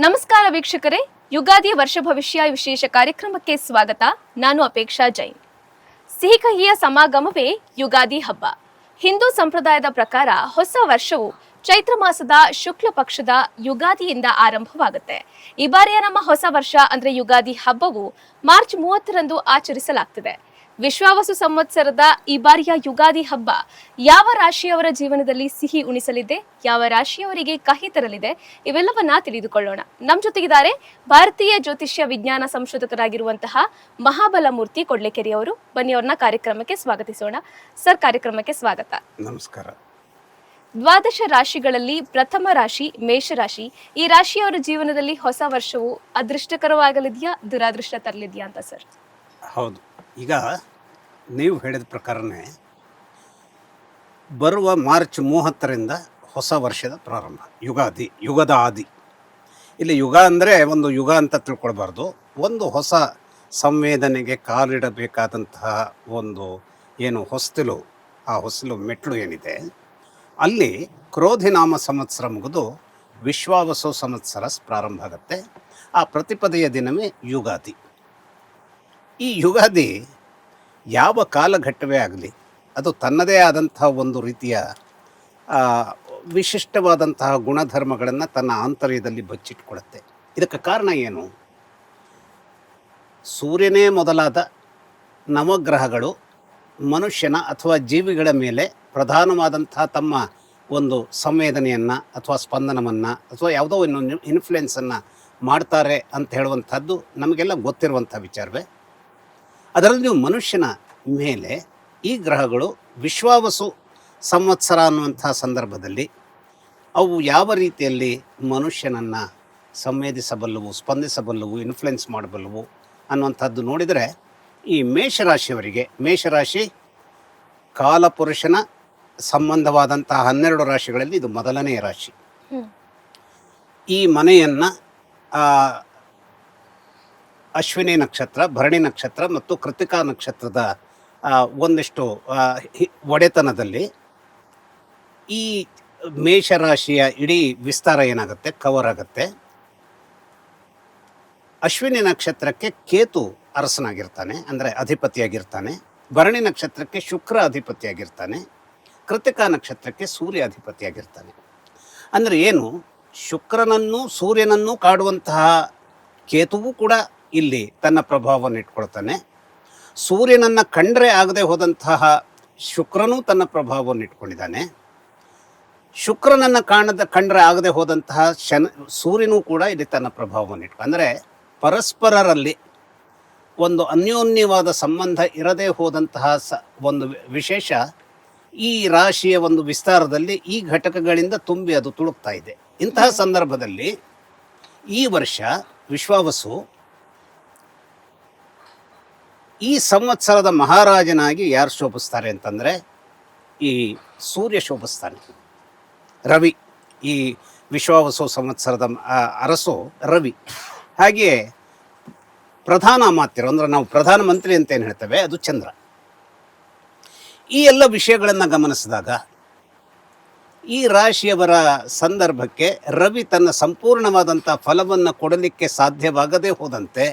ನಮಸ್ಕಾರ ವೀಕ್ಷಕರೇ, ಯುಗಾದಿ ವರ್ಷ ಭವಿಷ್ಯ ವಿಶೇಷ ಕಾರ್ಯಕ್ರಮಕ್ಕೆ ಸ್ವಾಗತ. ನಾನು ಅಪೇಕ್ಷಾ ಜೈನ್. ಸಿಹಿ ಕಹಿಯ ಸಮಾಗಮವೇ ಯುಗಾದಿ ಹಬ್ಬ. ಹಿಂದೂ ಸಂಪ್ರದಾಯದ ಪ್ರಕಾರ ಹೊಸ ವರ್ಷವು ಚೈತ್ರ ಮಾಸದ ಶುಕ್ಲ ಪಕ್ಷದ ಯುಗಾದಿಯಿಂದ ಆರಂಭವಾಗುತ್ತೆ. ಈ ಬಾರಿಯ ನಮ್ಮ ಹೊಸ ವರ್ಷ ಅಂದ್ರೆ ಯುಗಾದಿ ಹಬ್ಬವು ಮಾರ್ಚ್ 30ರಂದು ಆಚರಿಸಲಾಗ್ತಿದೆ. ವಿಶ್ವಾವಸು ಸಂವತ್ಸರದ ಈ ಬಾರಿಯ ಯುಗಾದಿ ಹಬ್ಬ ಯಾವ ರಾಶಿಯವರ ಜೀವನದಲ್ಲಿ ಸಿಹಿ ಉಣಿಸಲಿದೆ, ಯಾವ ರಾಶಿಯವರಿಗೆ ಕಹಿ ತರಲಿದೆ, ಇವೆಲ್ಲವನ್ನ ತಿಳಿದುಕೊಳ್ಳೋಣ. ನಮ್ಮ ಜೊತೆಗಿದ್ದಾರೆ ಭಾರತೀಯ ಜ್ಯೋತಿಷ್ಯ ವಿಜ್ಞಾನ ಸಂಶೋಧಕರಾಗಿರುವಂತಹ ಮಹಾಬಲಮೂರ್ತಿ ಕೊಡ್ಲೆಕೆರೆಯವರು. ಬನ್ನಿ ಅವ್ರನ್ನ ಕಾರ್ಯಕ್ರಮಕ್ಕೆ ಸ್ವಾಗತಿಸೋಣ. ಸರ್, ಕಾರ್ಯಕ್ರಮಕ್ಕೆ ಸ್ವಾಗತ. ನಮಸ್ಕಾರ. ದ್ವಾದಶ ರಾಶಿಗಳಲ್ಲಿ ಪ್ರಥಮ ರಾಶಿ ಮೇಷರಾಶಿ. ಈ ರಾಶಿಯವರ ಜೀವನದಲ್ಲಿ ಹೊಸ ವರ್ಷವು ಅದೃಷ್ಟಕರವಾಗಲಿದೆಯಾ, ದುರಾದೃಷ್ಟ ತರಲಿದೆಯಾ ಅಂತ ಸರ್? ಹೌದು, ಈಗ ನೀವು ಹೇಳಿದ ಪ್ರಕಾರನೇ ಬರುವ ಮಾರ್ಚ್ 30ರಿಂದ ಹೊಸ ವರ್ಷದ ಪ್ರಾರಂಭ, ಯುಗಾದಿ, ಯುಗದ ಆದಿ. ಇಲ್ಲಿ ಯುಗ ಅಂದರೆ ಒಂದು ಯುಗ ಅಂತ ತಿಳ್ಕೊಳ್ಬಾರ್ದು. ಒಂದು ಹೊಸ ಸಂವೇದನೆಗೆ ಕಾಲಿಡಬೇಕಾದಂತಹ ಒಂದು ಏನು ಹೊಸ್ತಿಲು, ಆ ಹೊಸಲು ಮೆಟ್ಲು ಏನಿದೆ, ಅಲ್ಲಿ ಕ್ರೋಧಿನಾಮ ಸಂವತ್ಸರ ಮುಗಿದು ವಿಶ್ವಾವಸು ಸಂವತ್ಸರ ಪ್ರಾರಂಭ ಆಗುತ್ತೆ. ಆ ಪ್ರತಿಪದೆಯ ದಿನವೇ ಯುಗಾದಿ. ಈ ಯುಗಾದಿ ಯಾವ ಕಾಲಘಟ್ಟವೇ ಆಗಲಿ, ಅದು ತನ್ನದೇ ಆದಂತಹ ಒಂದು ರೀತಿಯ ವಿಶಿಷ್ಟವಾದಂತಹ ಗುಣಧರ್ಮಗಳನ್ನು ತನ್ನ ಆಂತರ್ಯದಲ್ಲಿ ಬಚ್ಚಿಟ್ಕೊಳ್ಳುತ್ತೆ. ಇದಕ್ಕೆ ಕಾರಣ ಏನು? ಸೂರ್ಯನೇ ಮೊದಲಾದ ನವಗ್ರಹಗಳು ಮನುಷ್ಯನ ಅಥವಾ ಜೀವಿಗಳ ಮೇಲೆ ಪ್ರಧಾನವಾದಂತಹ ತಮ್ಮ ಒಂದು ಸಂವೇದನೆಯನ್ನು ಅಥವಾ ಸ್ಪಂದನವನ್ನು ಅಥವಾ ಯಾವುದೋ ಒಂದು ಇನ್ಫ್ಲುಯೆನ್ಸನ್ನು ಮಾಡ್ತಾರೆ ಅಂತ ಹೇಳುವಂಥದ್ದು ನಮಗೆಲ್ಲ ಗೊತ್ತಿರುವಂಥ ವಿಚಾರವೇ. ಅದರಲ್ಲಿ ಮನುಷ್ಯನ ಮೇಲೆ ಈ ಗ್ರಹಗಳು ವಿಶ್ವಾವಸು ಸಂವತ್ಸರ ಅನ್ನುವಂಥ ಸಂದರ್ಭದಲ್ಲಿ ಅವು ಯಾವ ರೀತಿಯಲ್ಲಿ ಮನುಷ್ಯನನ್ನು ಸಂವೇದಿಸಬಲ್ಲವು, ಸ್ಪಂದಿಸಬಲ್ಲವು, ಇನ್ಫ್ಲುಯೆನ್ಸ್ ಮಾಡಬಲ್ಲವು ಅನ್ನುವಂಥದ್ದು ನೋಡಿದರೆ, ಈ ಮೇಷರಾಶಿಯವರಿಗೆ, ಮೇಷರಾಶಿ ಕಾಲಪುರುಷನ ಸಂಬಂಧವಾದಂತಹ 12 ರಾಶಿಗಳಲ್ಲಿ ಇದು ಮೊದಲನೆಯ ರಾಶಿ. ಈ ಮನೆಯನ್ನು ಅಶ್ವಿನಿ ನಕ್ಷತ್ರ, ಭರಣಿ ನಕ್ಷತ್ರ ಮತ್ತು ಕೃತಿಕಾ ನಕ್ಷತ್ರದ ಒಂದಿಷ್ಟು ಒಡೆತನದಲ್ಲಿ ಈ ಮೇಷರಾಶಿಯ ಇಡೀ ವಿಸ್ತಾರ ಏನಾಗುತ್ತೆ, ಕವರ್ ಆಗುತ್ತೆ. ಅಶ್ವಿನಿ ನಕ್ಷತ್ರಕ್ಕೆ ಕೇತು ಅರಸನಾಗಿರ್ತಾನೆ, ಅಂದರೆ ಅಧಿಪತಿಯಾಗಿರ್ತಾನೆ. ಭರಣಿ ನಕ್ಷತ್ರಕ್ಕೆ ಶುಕ್ರ ಅಧಿಪತಿಯಾಗಿರ್ತಾನೆ. ಕೃತಿಕಾ ನಕ್ಷತ್ರಕ್ಕೆ ಸೂರ್ಯ ಅಧಿಪತಿಯಾಗಿರ್ತಾನೆ. ಅಂದರೆ ಏನು, ಶುಕ್ರನನ್ನು ಸೂರ್ಯನನ್ನು ಕಾಡುವಂತಹ ಕೇತುವು ಕೂಡ ಇಲ್ಲಿ ತನ್ನ ಪ್ರಭಾವವನ್ನು ಇಟ್ಕೊಳ್ತಾನೆ. ಸೂರ್ಯನನ್ನು ಕಂಡ್ರೆ ಆಗದೆ ಹೋದಂತಹ ಶುಕ್ರನೂ ತನ್ನ ಪ್ರಭಾವವನ್ನು ಇಟ್ಕೊಂಡಿದ್ದಾನೆ. ಶುಕ್ರನನ್ನು ಕಂಡ್ರೆ ಆಗದೆ ಹೋದಂತಹ ಸೂರ್ಯನೂ ಕೂಡ ಇಲ್ಲಿ ತನ್ನ ಪ್ರಭಾವವನ್ನು ಅಂದರೆ ಪರಸ್ಪರರಲ್ಲಿ ಒಂದು ಅನ್ಯೋನ್ಯವಾದ ಸಂಬಂಧ ಇರದೇ ಹೋದಂತಹ ಒಂದು ವಿಶೇಷ ಈ ರಾಶಿಯ ಒಂದು ವಿಸ್ತಾರದಲ್ಲಿ ಈ ಘಟಕಗಳಿಂದ ತುಂಬಿ ಅದು ತುಳುಕ್ತಾ ಇದೆ. ಇಂತಹ ಸಂದರ್ಭದಲ್ಲಿ ಈ ವರ್ಷ ವಿಶ್ವಾವಸು ಈ ಸಂವತ್ಸರದ ಮಹಾರಾಜನಾಗಿ ಯಾರು ಶೋಭಿಸ್ತಾರೆ ಅಂತಂದರೆ ಈ ಸೂರ್ಯ ಶೋಭಿಸ್ತಾನೆ. ರವಿ ಈ ವಿಶ್ವಾವಸು ಸಂವತ್ಸರದ ಅರಸು ರವಿ. ಹಾಗೆಯೇ ಪ್ರಧಾನ ಅಮಾತ್ಯರು, ಅಂದರೆ ನಾವು ಪ್ರಧಾನಮಂತ್ರಿ ಅಂತ ಏನು ಹೇಳ್ತೇವೆ, ಅದು ಚಂದ್ರ. ಈ ಎಲ್ಲ ವಿಷಯಗಳನ್ನು ಗಮನಿಸಿದಾಗ ಈ ರಾಶಿಯವರ ಸಂದರ್ಭಕ್ಕೆ ರವಿ ತನ್ನ ಸಂಪೂರ್ಣವಾದಂಥ ಫಲವನ್ನು ಕೊಡಲಿಕ್ಕೆ ಸಾಧ್ಯವಾಗದೇ ಹೋದಂತೆ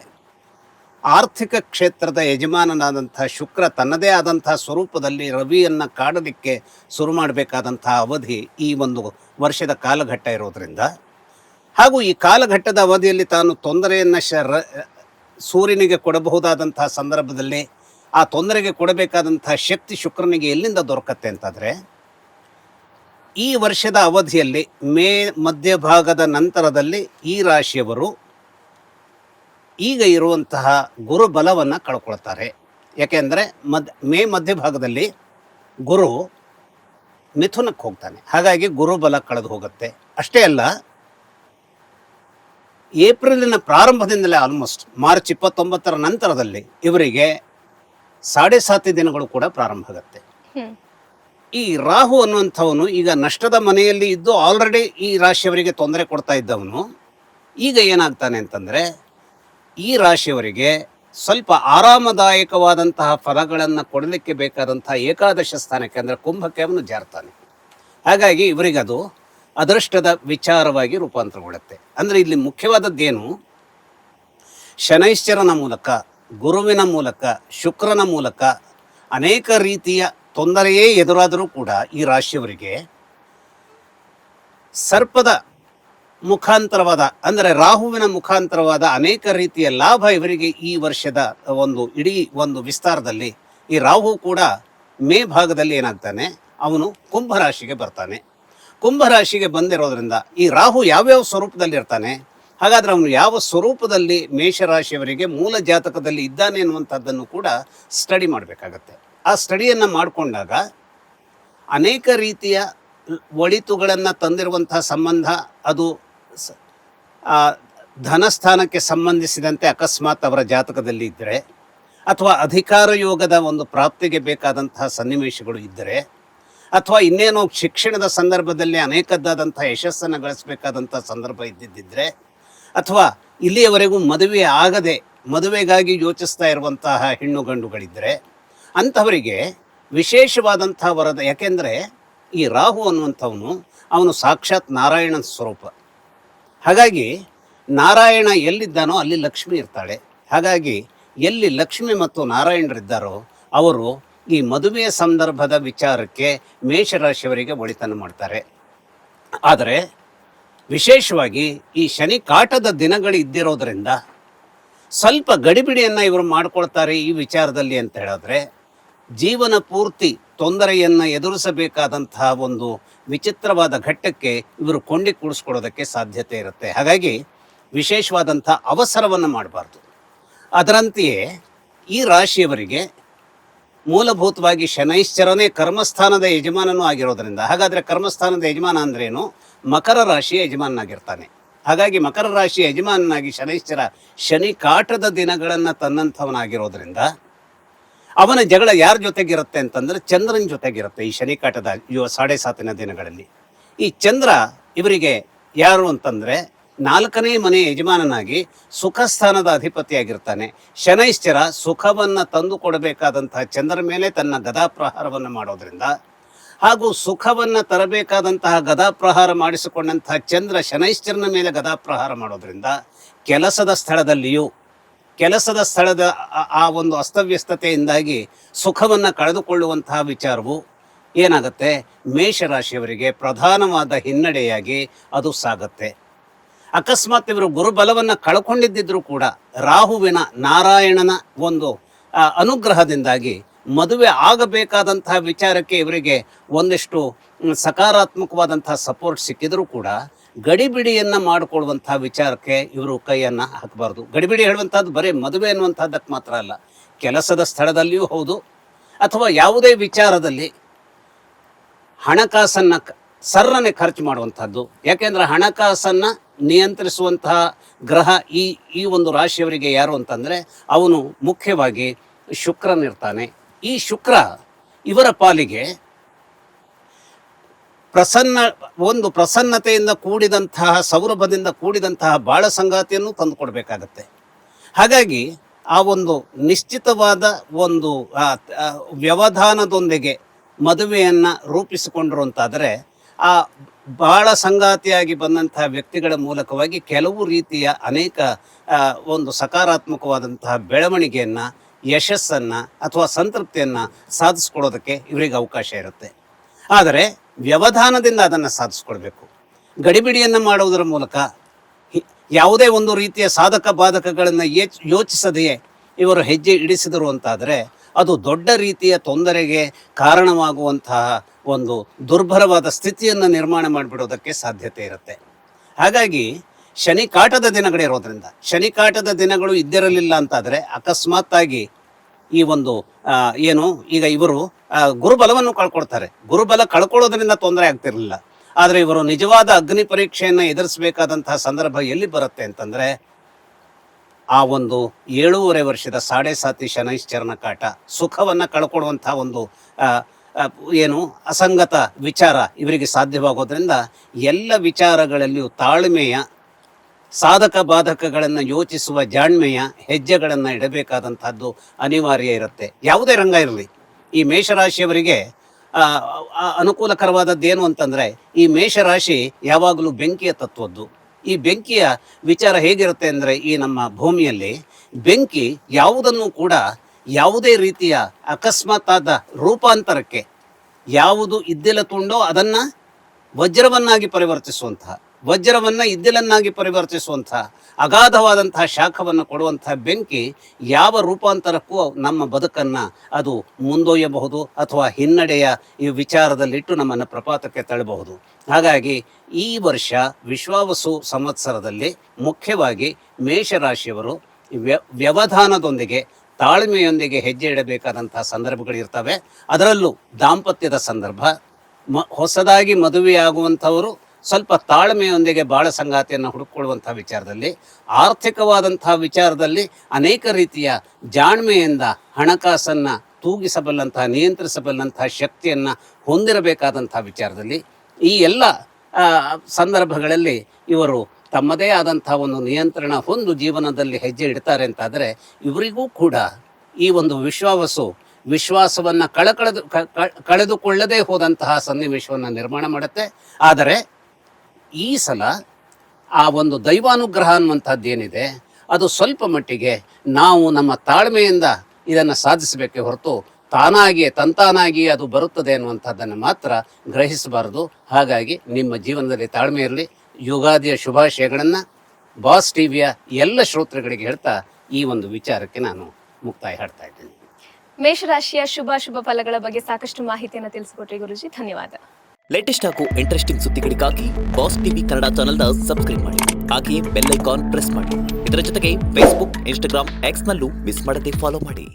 ಆರ್ಥಿಕ ಕ್ಷೇತ್ರದ ಯಜಮಾನನಾದಂಥ ಶುಕ್ರ ತನ್ನದೇ ಆದಂಥ ಸ್ವರೂಪದಲ್ಲಿ ರವಿಯನ್ನು ಕಾಡಲಿಕ್ಕೆ ಶುರು ಮಾಡಬೇಕಾದಂಥ ಅವಧಿ ಈ ಒಂದು ವರ್ಷದ ಕಾಲಘಟ್ಟ ಇರೋದರಿಂದ, ಹಾಗೂ ಈ ಕಾಲಘಟ್ಟದ ಅವಧಿಯಲ್ಲಿ ತಾನು ತೊಂದರೆಯನ್ನು ಸೂರ್ಯನಿಗೆ ಕೊಡಬಹುದಾದಂಥ ಸಂದರ್ಭದಲ್ಲಿ ಆ ತೊಂದರೆಗೆ ಕೊಡಬೇಕಾದಂಥ ಶಕ್ತಿ ಶುಕ್ರನಿಗೆ ಎಲ್ಲಿಂದ ದೊರಕತ್ತೆ ಅಂತಂದರೆ, ಈ ವರ್ಷದ ಅವಧಿಯಲ್ಲಿ ಮೇ ಮಧ್ಯಭಾಗದ ನಂತರದಲ್ಲಿ ಈ ರಾಶಿಯವರು ಈಗ ಇರುವಂತಹ ಗುರುಬಲವನ್ನು ಕಳ್ಕೊಳ್ತಾರೆ. ಯಾಕೆಂದರೆ ಮೇ ಮಧ್ಯಭಾಗದಲ್ಲಿ ಗುರು ಮಿಥುನಕ್ಕೆ ಹೋಗ್ತಾನೆ. ಹಾಗಾಗಿ ಗುರುಬಲ ಕಳೆದು ಹೋಗುತ್ತೆ. ಅಷ್ಟೇ ಅಲ್ಲ, ಏಪ್ರಿಲಿನ ಪ್ರಾರಂಭದಿಂದಲೇ ಆಲ್ಮೋಸ್ಟ್ ಮಾರ್ಚ್ 29ರ ನಂತರದಲ್ಲಿ ಇವರಿಗೆ 7.5 ದಿನಗಳು ಕೂಡ ಪ್ರಾರಂಭ ಆಗುತ್ತೆ. ಈ ರಾಹು ಅನ್ನುವಂಥವನು ಈಗ ನಷ್ಟದ ಮನೆಯಲ್ಲಿ ಇದ್ದು ಆಲ್ರೆಡಿ ಈ ರಾಶಿಯವರಿಗೆ ತೊಂದರೆ ಕೊಡ್ತಾ ಇದ್ದವನು ಈಗ ಏನಾಗ್ತಾನೆ ಅಂತಂದರೆ, ಈ ರಾಶಿಯವರಿಗೆ ಸ್ವಲ್ಪ ಆರಾಮದಾಯಕವಾದಂತಹ ಫಲಗಳನ್ನು ಕೊಡಲಿಕ್ಕೆ ಬೇಕಾದಂತಹ ಏಕಾದಶ ಸ್ಥಾನಕ್ಕೆ ಅಂದರೆ ಕುಂಭಕ್ಕೆ ಅವನು ಜಾರ್ತಾನೆ. ಹಾಗಾಗಿ ಇವರಿಗದು ಅದೃಷ್ಟದ ವಿಚಾರವಾಗಿ ರೂಪಾಂತರಗೊಳ್ಳುತ್ತೆ. ಅಂದರೆ ಇಲ್ಲಿ ಮುಖ್ಯವಾದದ್ದೇನು, ಶನೈಶ್ಚರನ ಮೂಲಕ, ಗುರುವಿನ ಮೂಲಕ, ಶುಕ್ರನ ಮೂಲಕ ಅನೇಕ ರೀತಿಯ ತೊಂದರೆಯೇ ಎದುರಾದರೂ ಕೂಡ ಈ ರಾಶಿಯವರಿಗೆ ಸರ್ಪದ ಮುಖಾಂತರವಾದ, ಅಂದರೆ ರಾಹುವಿನ ಮುಖಾಂತರವಾದ ಅನೇಕ ರೀತಿಯ ಲಾಭ ಇವರಿಗೆ ಈ ವರ್ಷದ ಇಡೀ ವಿಸ್ತಾರದಲ್ಲಿ, ಈ ರಾಹು ಕೂಡ ಮೇ ಭಾಗದಲ್ಲಿ ಏನಾಗ್ತಾನೆ, ಅವನು ಕುಂಭರಾಶಿಗೆ ಬರ್ತಾನೆ. ಕುಂಭರಾಶಿಗೆ ಬಂದಿರೋದ್ರಿಂದ ಈ ರಾಹು ಯಾವ್ಯಾವ ಸ್ವರೂಪದಲ್ಲಿ ಇರ್ತಾನೆ, ಹಾಗಾದರೆ ಅವನು ಯಾವ ಸ್ವರೂಪದಲ್ಲಿ ಮೇಷರಾಶಿಯವರಿಗೆ ಮೂಲ ಜಾತಕದಲ್ಲಿ ಇದ್ದಾನೆ ಅನ್ನುವಂಥದ್ದನ್ನು ಕೂಡ ಸ್ಟಡಿ ಮಾಡಬೇಕಾಗತ್ತೆ. ಆ ಸ್ಟಡಿಯನ್ನು ಮಾಡಿಕೊಂಡಾಗ ಅನೇಕ ರೀತಿಯ ಒಳಿತುಗಳನ್ನು ತಂದಿರುವಂತಹ ಸಂಬಂಧ, ಅದು ಧನಸ್ಥಾನಕ್ಕೆ ಸಂಬಂಧಿಸಿದಂತೆ ಅಕಸ್ಮಾತ್ ಅವರ ಜಾತಕದಲ್ಲಿ ಇದ್ದರೆ, ಅಥವಾ ಅಧಿಕಾರ ಯೋಗದ ಪ್ರಾಪ್ತಿಗೆ ಬೇಕಾದಂತಹ ಸನ್ನಿವೇಶಗಳು ಇದ್ದರೆ, ಅಥವಾ ಇನ್ನೇನೋ ಶಿಕ್ಷಣದ ಸಂದರ್ಭದಲ್ಲಿ ಅನೇಕದ್ದಾದಂಥ ಯಶಸ್ಸನ್ನು ಗಳಿಸಬೇಕಾದಂಥ ಸಂದರ್ಭ ಇದ್ದಿದ್ದರೆ, ಅಥವಾ ಇಲ್ಲಿಯವರೆಗೂ ಮದುವೆ ಆಗದೆ ಮದುವೆಗಾಗಿ ಯೋಚಿಸ್ತಾ ಇರುವಂತಹ ಹೆಣ್ಣು ಗಂಡುಗಳಿದ್ದರೆ ಅಂಥವರಿಗೆ ವಿಶೇಷವಾದಂಥ ವರದ. ಯಾಕೆಂದರೆ ಈ ರಾಹು ಅನ್ನುವಂಥವನು ಅವನು ಸಾಕ್ಷಾತ್ ನಾರಾಯಣನ ಸ್ವರೂಪ. ಹಾಗಾಗಿ ನಾರಾಯಣ ಎಲ್ಲಿದ್ದಾನೋ ಅಲ್ಲಿ ಲಕ್ಷ್ಮಿ ಇರ್ತಾಳೆ. ಹಾಗಾಗಿ ಎಲ್ಲಿ ಲಕ್ಷ್ಮಿ ಮತ್ತು ನಾರಾಯಣರಿದ್ದಾರೋ ಅವರು ಈ ಮದುವೆಯ ಸಂದರ್ಭದ ವಿಚಾರಕ್ಕೆ ಮೇಷರಾಶಿಯವರಿಗೆ ಒಳಿತನ್ನು ಮಾಡ್ತಾರೆ. ಆದರೆ ವಿಶೇಷವಾಗಿ ಈ ಶನಿ ಕಾಟದ ದಿನಗಳು ಇದ್ದಿರೋದ್ರಿಂದ ಸ್ವಲ್ಪ ಗಡಿಬಿಡಿಯನ್ನು ಇವರು ಮಾಡ್ಕೊಳ್ತಾರೆ ಈ ವಿಚಾರದಲ್ಲಿ ಅಂತ ಹೇಳಿದ್ರೆ, ಜೀವನ ಪೂರ್ತಿ ತೊಂದರೆಯನ್ನು ಎದುರಿಸಬೇಕಾದಂತಹ ವಿಚಿತ್ರವಾದ ಘಟ್ಟಕ್ಕೆ ಇವರು ಕೂಡಿಸ್ಕೊಳ್ಳೋದಕ್ಕೆ ಸಾಧ್ಯತೆ ಇರುತ್ತೆ. ಹಾಗಾಗಿ ವಿಶೇಷವಾದಂಥ ಅವಸರವನ್ನು ಮಾಡಬಾರ್ದು. ಅದರಂತೆಯೇ ಈ ರಾಶಿಯವರಿಗೆ ಮೂಲಭೂತವಾಗಿ ಶನೈಶ್ಚರನೇ ಕರ್ಮಸ್ಥಾನದ ಯಜಮಾನನೂ ಆಗಿರೋದ್ರಿಂದ, ಹಾಗಾದರೆ ಕರ್ಮಸ್ಥಾನದ ಯಜಮಾನ ಅಂದ್ರೇನು, ಮಕರ ರಾಶಿಯ ಯಜಮಾನನಾಗಿರ್ತಾನೆ. ಹಾಗಾಗಿ ಮಕರ ರಾಶಿಯ ಯಜಮಾನನಾಗಿ ಶನೈಶ್ಚರ ಶನಿ ಕಾಟದ ದಿನಗಳನ್ನು ತನ್ನಂಥವನಾಗಿರೋದ್ರಿಂದ ಅವನ ಜಗಳ ಯಾರ ಜೊತೆಗಿರುತ್ತೆ ಅಂತಂದರೆ ಚಂದ್ರನ ಜೊತೆಗಿರುತ್ತೆ. ಈ ಶನಿ ಕಾಟದ 7.5 ದಿನಗಳಲ್ಲಿ ಈ ಚಂದ್ರ ಇವರಿಗೆ ಯಾರು ಅಂತಂದರೆ 4ನೇ ಮನೆ ಯಜಮಾನನಾಗಿ ಸುಖಸ್ಥಾನದ ಅಧಿಪತಿಯಾಗಿರ್ತಾನೆ. ಶನೈಶ್ಚರ ಸುಖವನ್ನು ತಂದು ಕೊಡಬೇಕಾದಂತಹ ಚಂದ್ರ ಮೇಲೆ ತನ್ನ ಗದಾಪ್ರಹಾರವನ್ನು ಮಾಡೋದ್ರಿಂದ, ಹಾಗೂ ಸುಖವನ್ನು ತರಬೇಕಾದಂತಹ ಗದಾಪ್ರಹಾರ ಮಾಡಿಸಿಕೊಂಡಂತಹ ಚಂದ್ರ ಶನೈಶ್ಚರನ ಮೇಲೆ ಗದಾಪ್ರಹಾರ ಮಾಡೋದ್ರಿಂದ ಕೆಲಸದ ಸ್ಥಳದ ಆ ಅಸ್ತವ್ಯಸ್ತತೆಯಿಂದಾಗಿ ಸುಖವನ್ನು ಕಳೆದುಕೊಳ್ಳುವಂತಹ ವಿಚಾರವು ಏನಾಗುತ್ತೆ, ಮೇಷರಾಶಿಯವರಿಗೆ ಪ್ರಧಾನವಾದ ಹಿನ್ನಡೆಯಾಗಿ ಅದು ಸಾಗುತ್ತೆ. ಅಕಸ್ಮಾತ್ ಇವರು ಗುರುಬಲವನ್ನು ಕಳ್ಕೊಂಡಿದ್ದರೂ ಕೂಡ ರಾಹುವಿನ ನಾರಾಯಣನ ಅನುಗ್ರಹದಿಂದಾಗಿ ಮದುವೆ ಆಗಬೇಕಾದಂತಹ ವಿಚಾರಕ್ಕೆ ಇವರಿಗೆ ಒಂದಿಷ್ಟು ಸಕಾರಾತ್ಮಕವಾದಂತಹ ಸಪೋರ್ಟ್ ಸಿಕ್ಕಿದರೂ ಕೂಡ ಗಡಿಬಿಡಿಯನ್ನು ಮಾಡಿಕೊಳ್ಳುವಂತಹ ವಿಚಾರಕ್ಕೆ ಇವರು ಕೈಯನ್ನು ಹಾಕಬಾರ್ದು. ಗಡಿಬಿಡಿ ಹೇಳುವಂಥದ್ದು ಬರೀ ಮದುವೆ ಅನ್ನುವಂಥದ್ದಕ್ಕೆ ಮಾತ್ರ ಅಲ್ಲ, ಕೆಲಸದ ಸ್ಥಳದಲ್ಲಿಯೂ ಹೌದು, ಅಥವಾ ಯಾವುದೇ ವಿಚಾರದಲ್ಲಿ ಹಣಕಾಸನ್ನು ಸರ್ರನೆ ಖರ್ಚು ಮಾಡುವಂಥದ್ದು. ಯಾಕೆಂದರೆ ಹಣಕಾಸನ್ನು ನಿಯಂತ್ರಿಸುವಂತಹ ಗ್ರಹ ಈ ರಾಶಿಯವರಿಗೆ ಯಾರು ಅಂತಂದರೆ ಅವನು ಮುಖ್ಯವಾಗಿ ಶುಕ್ರನಿರ್ತಾನೆ. ಈ ಶುಕ್ರ ಇವರ ಪಾಲಿಗೆ ಪ್ರಸನ್ನತೆಯಿಂದ ಕೂಡಿದಂತಹ, ಸೌರಭದಿಂದ ಕೂಡಿದಂತಹ ಬಾಳ ಸಂಗಾತಿಯನ್ನು ತಂದುಕೊಡ್ಬೇಕಾಗತ್ತೆ. ಹಾಗಾಗಿ ಆ ನಿಶ್ಚಿತವಾದ ವ್ಯವಧಾನದೊಂದಿಗೆ ಮದುವೆಯನ್ನು ರೂಪಿಸಿಕೊಂಡಿರುವಂತಾದರೆ ಆ ಬಾಳ ಸಂಗಾತಿಯಾಗಿ ಬಂದಂತಹ ವ್ಯಕ್ತಿಗಳ ಮೂಲಕವಾಗಿ ಕೆಲವು ರೀತಿಯ ಅನೇಕ ಸಕಾರಾತ್ಮಕವಾದಂತಹ ಬೆಳವಣಿಗೆಯನ್ನು, ಯಶಸ್ಸನ್ನು ಅಥವಾ ಸಂತೃಪ್ತಿಯನ್ನು ಸಾಧಿಸ್ಕೊಳ್ಳೋದಕ್ಕೆ ಇವರಿಗೆ ಅವಕಾಶ ಇರುತ್ತೆ. ಆದರೆ ವ್ಯವಧಾನದಿಂದ ಅದನ್ನು ಸಾಧಿಸ್ಕೊಳ್ಬೇಕು. ಗಡಿಬಿಡಿಯನ್ನು ಮಾಡುವುದರ ಮೂಲಕ ಯಾವುದೇ ರೀತಿಯ ಸಾಧಕ ಬಾಧಕಗಳನ್ನು ಯೋಚಿಸದೆಯೇ ಇವರು ಹೆಜ್ಜೆ ಇಡಿಸಿದರು ಅಂತಾದರೆ ಅದು ದೊಡ್ಡ ರೀತಿಯ ತೊಂದರೆಗೆ ಕಾರಣವಾಗುವಂತಹ ದುರ್ಭರವಾದ ಸ್ಥಿತಿಯನ್ನು ನಿರ್ಮಾಣ ಮಾಡಿಬಿಡೋದಕ್ಕೆ ಸಾಧ್ಯತೆ ಇರುತ್ತೆ. ಹಾಗಾಗಿ ಶನಿ ಕಾಟದ ದಿನಗಳಿರೋದ್ರಿಂದ, ಶನಿ ಕಾಟದ ದಿನಗಳು ಇದ್ದಿರಲಿಲ್ಲ ಅಂತಾದರೆ ಅಕಸ್ಮಾತ್ತಾಗಿ ಈ ಈಗ ಇವರು ಗುರುಬಲವನ್ನು ಕಳ್ಕೊಳ್ತಾರೆ. ಗುರುಬಲ ಕಳ್ಕೊಳ್ಳೋದ್ರಿಂದ ತೊಂದರೆ ಆಗ್ತಿರಲಿಲ್ಲ. ಆದರೆ ಇವರು ನಿಜವಾದ ಅಗ್ನಿ ಪರೀಕ್ಷೆಯನ್ನು ಎದುರಿಸಬೇಕಾದಂತಹ ಸಂದರ್ಭ ಎಲ್ಲಿ ಬರುತ್ತೆ ಅಂತಂದರೆ ಆ 7.5 ವರ್ಷದ 7.5 ಶನೈಶ್ಚರನ ಕಾಟ ಸುಖವನ್ನು ಕಳ್ಕೊಡುವಂತಹ ಅಸಂಗತ ವಿಚಾರ ಇವರಿಗೆ ಸಾಧ್ಯವಾಗೋದ್ರಿಂದ ಎಲ್ಲ ವಿಚಾರಗಳಲ್ಲಿಯೂ ತಾಳ್ಮೆಯ, ಸಾಧಕ ಬಾಧಕಗಳನ್ನು ಯೋಚಿಸುವ ಜಾಣ್ಮೆಯ ಹೆಜ್ಜೆಗಳನ್ನು ಇಡಬೇಕಾದಂಥದ್ದು ಅನಿವಾರ್ಯ ಇರುತ್ತೆ. ಯಾವುದೇ ರಂಗ ಇರಲಿ, ಈ ಮೇಷರಾಶಿಯವರಿಗೆ ಅನುಕೂಲಕರವಾದದ್ದೇನು ಅಂತಂದರೆ, ಈ ಮೇಷರಾಶಿ ಯಾವಾಗಲೂ ಬೆಂಕಿಯ ತತ್ವದ್ದು. ಈ ಬೆಂಕಿಯ ವಿಚಾರ ಹೇಗಿರುತ್ತೆ ಅಂದರೆ, ಈ ನಮ್ಮ ಭೂಮಿಯಲ್ಲಿ ಬೆಂಕಿ ಯಾವುದನ್ನು ಕೂಡ ಯಾವುದೇ ರೀತಿಯ ಅಕಸ್ಮಾತ್ತಾದ ರೂಪಾಂತರಕ್ಕೆ, ಯಾವುದು ಇದ್ದಿಲ ತುಂಡೋ ಅದನ್ನು ವಜ್ರವನ್ನಾಗಿ ಪರಿವರ್ತಿಸುವಂತಹ, ವಜ್ರವನ್ನು ಇದ್ದಿಲನ್ನಾಗಿ ಪರಿವರ್ತಿಸುವಂತಹ, ಅಗಾಧವಾದಂತಹ ಶಾಖವನ್ನು ಕೊಡುವಂತಹ ಬೆಂಕಿ ಯಾವ ರೂಪಾಂತರಕ್ಕೂ ನಮ್ಮ ಬದುಕನ್ನು ಅದು ಮುಂದೊಯ್ಯಬಹುದು ಅಥವಾ ಹಿನ್ನಡೆಯ ಈ ವಿಚಾರದಲ್ಲಿಟ್ಟು ನಮ್ಮನ್ನು ಪ್ರಪಾತಕ್ಕೆ ತಳ್ಳಬಹುದು. ಹಾಗಾಗಿ ಈ ವರ್ಷ ವಿಶ್ವಾವಸು ಸಂವತ್ಸರದಲ್ಲಿ ಮುಖ್ಯವಾಗಿ ಮೇಷರಾಶಿಯವರು ವ್ಯವಧಾನದೊಂದಿಗೆ, ತಾಳ್ಮೆಯೊಂದಿಗೆ ಹೆಜ್ಜೆ ಇಡಬೇಕಾದಂತಹ ಸಂದರ್ಭಗಳಿರ್ತವೆ. ಅದರಲ್ಲೂ ದಾಂಪತ್ಯದ ಸಂದರ್ಭ, ಹೊಸದಾಗಿ ಮದುವೆಯಾಗುವಂಥವರು ಸ್ವಲ್ಪ ತಾಳ್ಮೆಯೊಂದಿಗೆ ಬಾಳ ಸಂಗಾತಿಯನ್ನು ಹುಡುಕೊಳ್ಳುವಂಥ ವಿಚಾರದಲ್ಲಿ, ಆರ್ಥಿಕವಾದಂತಹ ವಿಚಾರದಲ್ಲಿ ಅನೇಕ ರೀತಿಯ ಜಾಣ್ಮೆಯಿಂದ ಹಣಕಾಸನ್ನು ತೂಗಿಸಬಲ್ಲಂತಹ, ನಿಯಂತ್ರಿಸಬಲ್ಲಂತಹ ಶಕ್ತಿಯನ್ನು ಹೊಂದಿರಬೇಕಾದಂಥ ವಿಚಾರದಲ್ಲಿ, ಈ ಎಲ್ಲ ಸಂದರ್ಭಗಳಲ್ಲಿ ಇವರು ತಮ್ಮದೇ ಆದಂಥ ಒಂದು ನಿಯಂತ್ರಣ ಹೊಂದು ಜೀವನದಲ್ಲಿ ಹೆಜ್ಜೆ ಇಡ್ತಾರೆ ಅಂತಾದರೆ, ಇವರಿಗೂ ಕೂಡ ಈ ಒಂದು ವಿಶ್ವಾಸವನ್ನು ಕಳೆದುಕೊಳ್ಳದೇ ಹೋದಂತಹ ಸನ್ನಿವೇಶವನ್ನು ನಿರ್ಮಾಣ ಮಾಡುತ್ತೆ. ಆದರೆ ಈ ಸಲ ಆ ಒಂದು ದೈವಾನುಗ್ರಹ ಅನ್ನುವಂಥದ್ದು ಏನಿದೆ, ಅದು ಸ್ವಲ್ಪ ಮಟ್ಟಿಗೆ ನಾವು ನಮ್ಮ ತಾಳ್ಮೆಯಿಂದ ಇದನ್ನು ಸಾಧಿಸಬೇಕೇ ಹೊರತು ತಂತಾನಾಗಿ ಅದು ಬರುತ್ತದೆ ಅನ್ನುವಂಥದ್ದನ್ನು ಮಾತ್ರ ಗ್ರಹಿಸಬಾರದು. ಹಾಗಾಗಿ ನಿಮ್ಮ ಜೀವನದಲ್ಲಿ ತಾಳ್ಮೆ ಇರಲಿ. ಯುಗಾದಿಯ ಶುಭಾಶಯಗಳನ್ನು ಬಾಸ್ ಟಿವಿಯ ಎಲ್ಲ ಶ್ರೋತೃಗಳಿಗೆ ಹೇಳ್ತಾ ಈ ಒಂದು ವಿಚಾರಕ್ಕೆ ನಾನು ಮುಕ್ತಾಯ ಹಾಡ್ತಾ ಇದ್ದೇನೆ. ಮೇಷರಾಶಿಯ ಶುಭ ಫಲಗಳ ಬಗ್ಗೆ ಸಾಕಷ್ಟು ಮಾಹಿತಿಯನ್ನು ತಿಳಿಸಿಕೊಟ್ರಿ ಗುರುಜಿ, ಧನ್ಯವಾದ. ಲೇಟೆಸ್ಟ್ ಹಾಗೂ ಇಂಟ್ರೆಸ್ಟಿಂಗ್ ಸುದ್ದಿಗಳಿಗಾಗಿ ಬಾಸ್ ಟಿವಿ ಕನ್ನಡ ಚಾನೆಲ್ನ ಸಬ್ಸ್ಕ್ರೈಬ್ ಮಾಡಿ. ಹಾಗೆಯೇ ಬೆಲ್ ಐಕಾನ್ ಪ್ರೆಸ್ ಮಾಡಿ. ಇದರ ಜೊತೆಗೆ ಫೇಸ್ಬುಕ್, ಇನ್ಸ್ಟಾಗ್ರಾಮ್, ಎಕ್ಸ್ ನಲ್ಲೂ ಮಿಸ್ ಮಾಡದೆ ಫಾಲೋ ಮಾಡಿ.